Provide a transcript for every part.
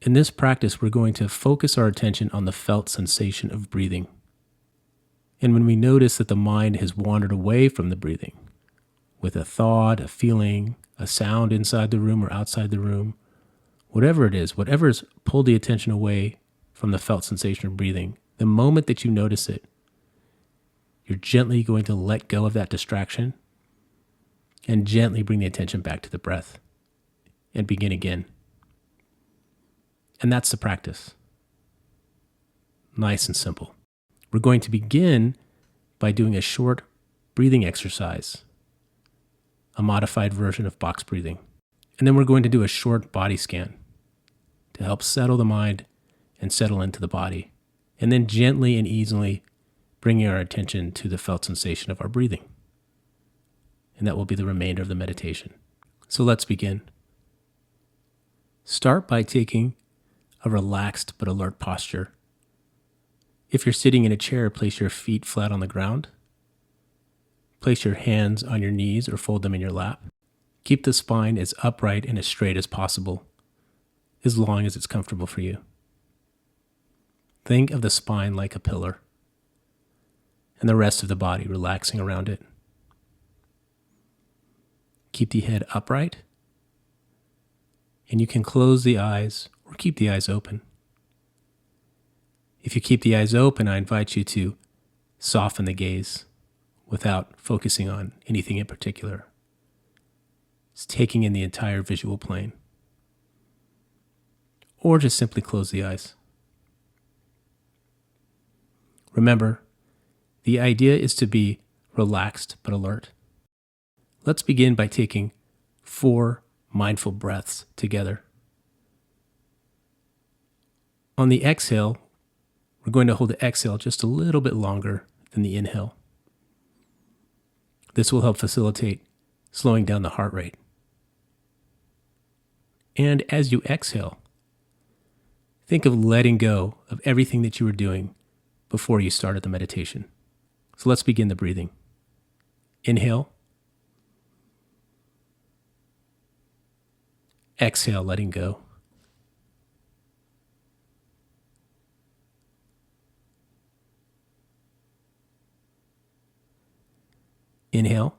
In this practice, we're going to focus our attention on the felt sensation of breathing. And when we notice that the mind has wandered away from the breathing, with a thought, a feeling, a sound inside the room or outside the room, whatever it is, whatever's pulled the attention away from the felt sensation of breathing, the moment that you notice it, you're gently going to let go of that distraction and gently bring the attention back to the breath and begin again. And that's the practice. Nice and simple. We're going to begin by doing a short breathing exercise, a modified version of box breathing. And then we're going to do a short body scan to help settle the mind and settle into the body. And then gently and easily bringing our attention to the felt sensation of our breathing. And that will be the remainder of the meditation. So let's begin. Start by taking a relaxed but alert posture. If you're sitting in a chair, place your feet flat on the ground. Place your hands on your knees or fold them in your lap. Keep the spine as upright and as straight as possible, as long as it's comfortable for you. Think of the spine like a pillar, and the rest of the body relaxing around it. Keep the head upright, and you can close the eyes or keep the eyes open. If you keep the eyes open, I invite you to soften the gaze without focusing on anything in particular. It's taking in the entire visual plane. Or just simply close the eyes. Remember, the idea is to be relaxed but alert. Let's begin by taking 4 mindful breaths together. On the exhale, we're going to hold the exhale just a little bit longer than the inhale. This will help facilitate slowing down the heart rate. And as you exhale, think of letting go of everything that you were doing before you started the meditation. So let's begin the breathing. Inhale. Exhale, letting go. Inhale.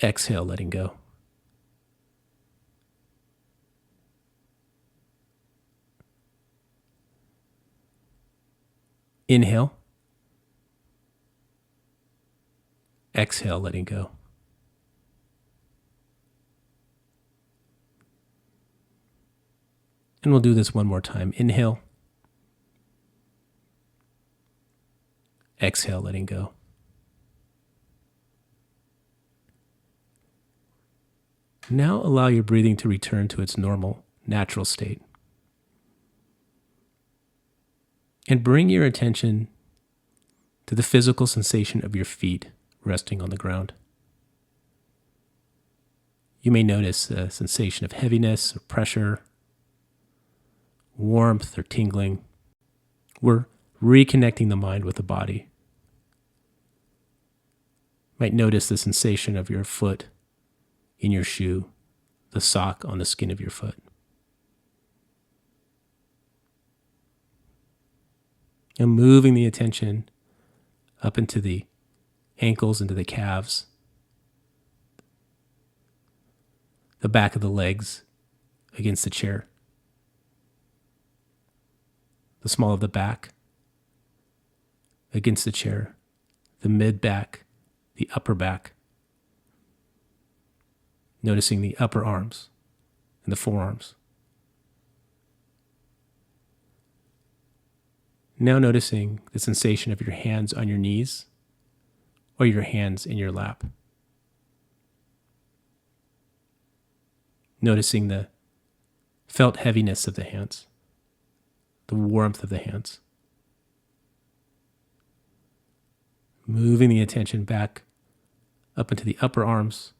Exhale, letting go. Inhale. Exhale, letting go. And we'll do this one more time. Inhale. Exhale, letting go. Now allow your breathing to return to its normal, natural state. And bring your attention to the physical sensation of your feet resting on the ground. You may notice a sensation of heaviness or pressure, warmth or tingling. We're reconnecting the mind with the body. You might notice the sensation of your foot in your shoe, the sock on the skin of your foot. And moving the attention up into the ankles, into the calves, the back of the legs against the chair, the small of the back against the chair, the mid-back, the upper back, noticing the upper arms and the forearms. Now noticing the sensation of your hands on your knees or your hands in your lap. Noticing the felt heaviness of the hands, the warmth of the hands. Moving the attention back up into the upper arms,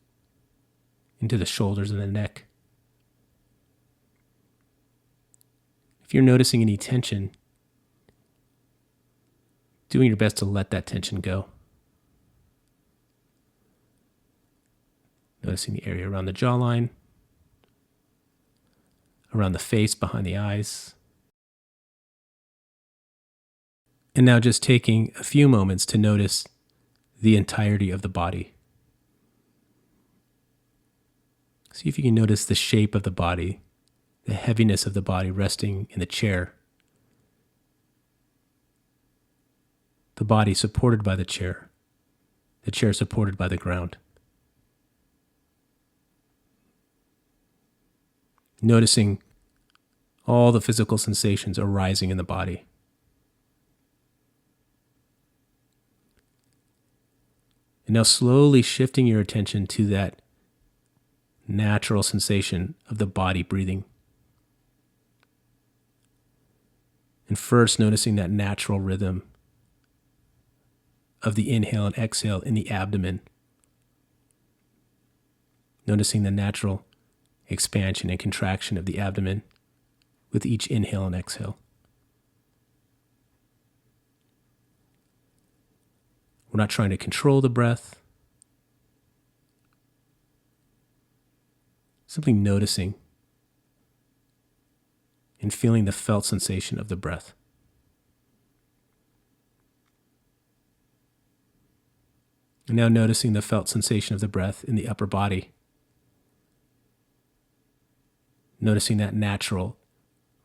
into the shoulders and the neck. If you're noticing any tension, doing your best to let that tension go. Noticing the area around the jawline, around the face, behind the eyes. And now just taking a few moments to notice the entirety of the body. See if you can notice the shape of the body, the heaviness of the body resting in the chair, the body supported by the chair supported by the ground. Noticing all the physical sensations arising in the body. And now slowly shifting your attention to that natural sensation of the body breathing. And first noticing that natural rhythm of the inhale and exhale in the abdomen. Noticing the natural expansion and contraction of the abdomen with each inhale and exhale. We're not trying to control the breath. Simply noticing and feeling the felt sensation of the breath. And now noticing the felt sensation of the breath in the upper body. Noticing that natural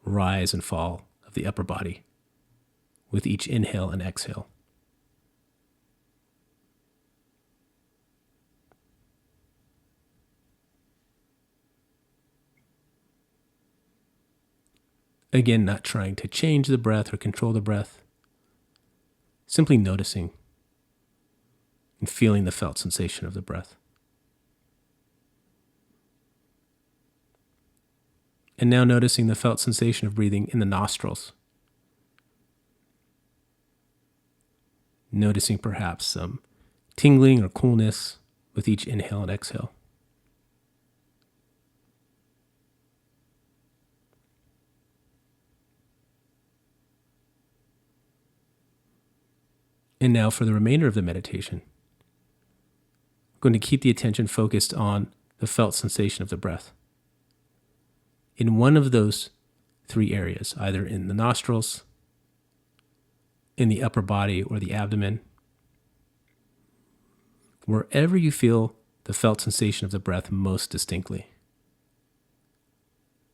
rise and fall of the upper body with each inhale and exhale. Again, not trying to change the breath or control the breath. Simply noticing and feeling the felt sensation of the breath. And now noticing the felt sensation of breathing in the nostrils. Noticing perhaps some tingling or coolness with each inhale and exhale. And now for the remainder of the meditation, we're going to keep the attention focused on the felt sensation of the breath. In one of those three areas, either in the nostrils, in the upper body, or the abdomen, wherever you feel the felt sensation of the breath most distinctly.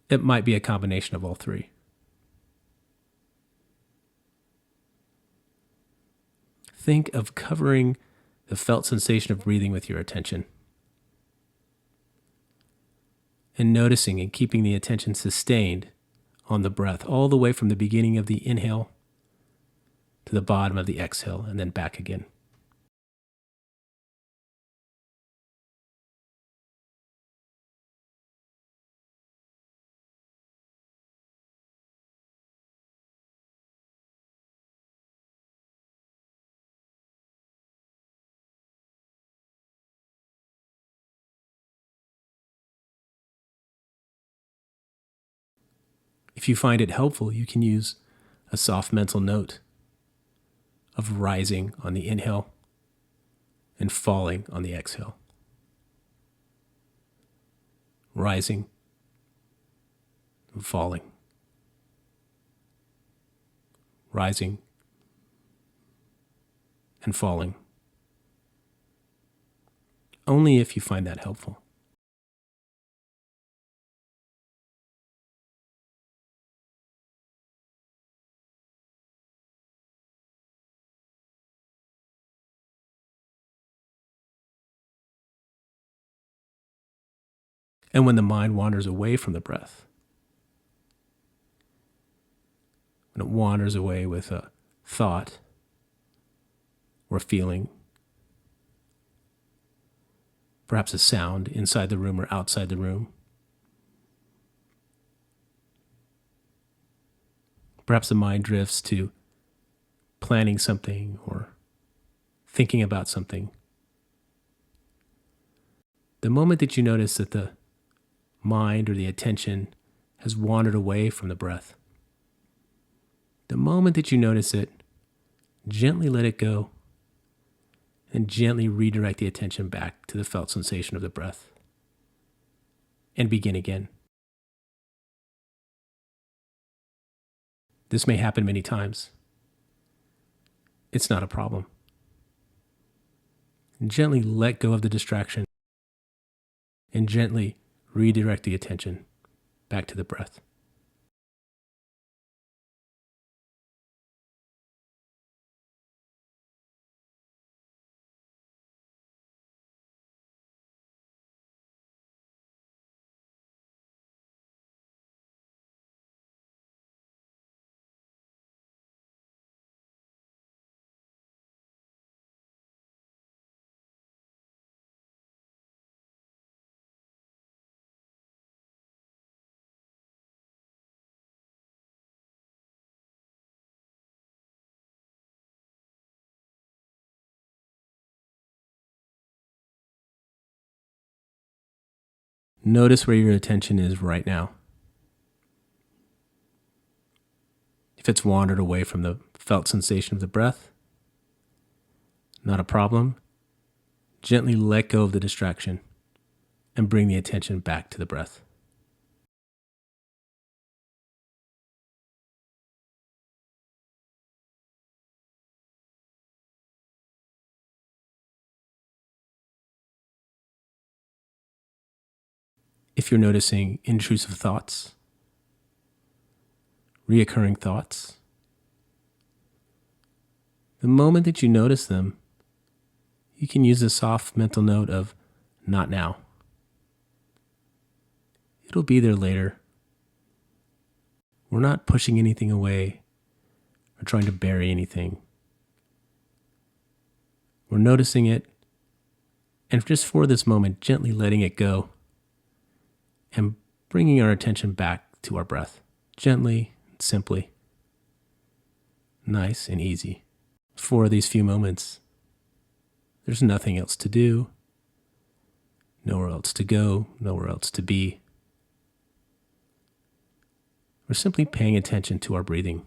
It might be a combination of all three. Think of covering the felt sensation of breathing with your attention. And noticing and keeping the attention sustained on the breath all the way from the beginning of the inhale to the bottom of the exhale and then back again. If you find it helpful, you can use a soft mental note of rising on the inhale and falling on the exhale. Rising and falling. Rising and falling. Only if you find that helpful. And when the mind wanders away from the breath, when it wanders away with a thought or a feeling, perhaps a sound inside the room or outside the room, perhaps the mind drifts to planning something or thinking about something. The moment that you notice that the mind or the attention has wandered away from the breath, the moment that you notice it, gently let it go and gently redirect the attention back to the felt sensation of the breath and begin again. This may happen many times. It's not a problem. Gently let go of the distraction and gently redirect the attention back to the breath. Notice where your attention is right now. If it's wandered away from the felt sensation of the breath, not a problem. Gently let go of the distraction and bring the attention back to the breath. If you're noticing intrusive thoughts, reoccurring thoughts, the moment that you notice them, you can use a soft mental note of not now. It'll be there later. We're not pushing anything away or trying to bury anything. We're noticing it, and just for this moment, gently letting it go and bringing our attention back to our breath. Gently, simply, nice and easy. For these few moments, there's nothing else to do, nowhere else to go, nowhere else to be. We're simply paying attention to our breathing.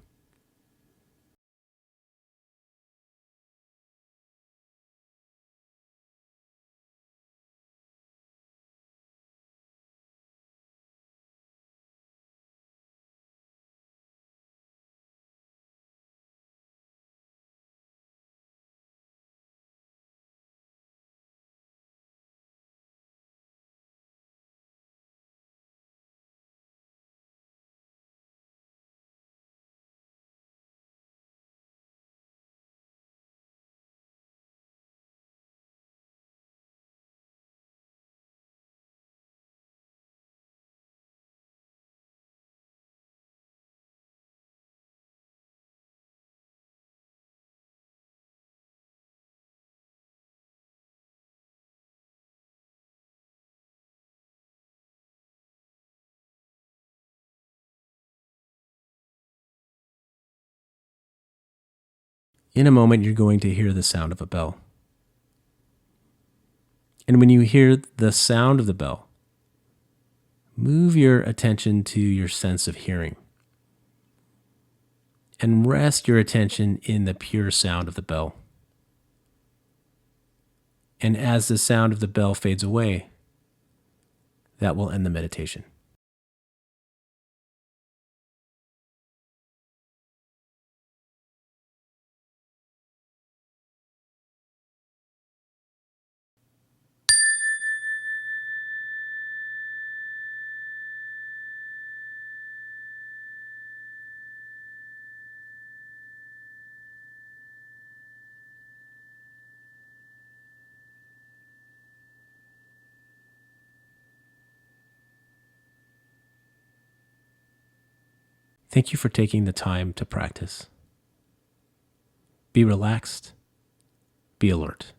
In a moment, you're going to hear the sound of a bell. And when you hear the sound of the bell, move your attention to your sense of hearing and rest your attention in the pure sound of the bell. And as the sound of the bell fades away, that will end the meditation. Thank you for taking the time to practice. Be relaxed. Be alert.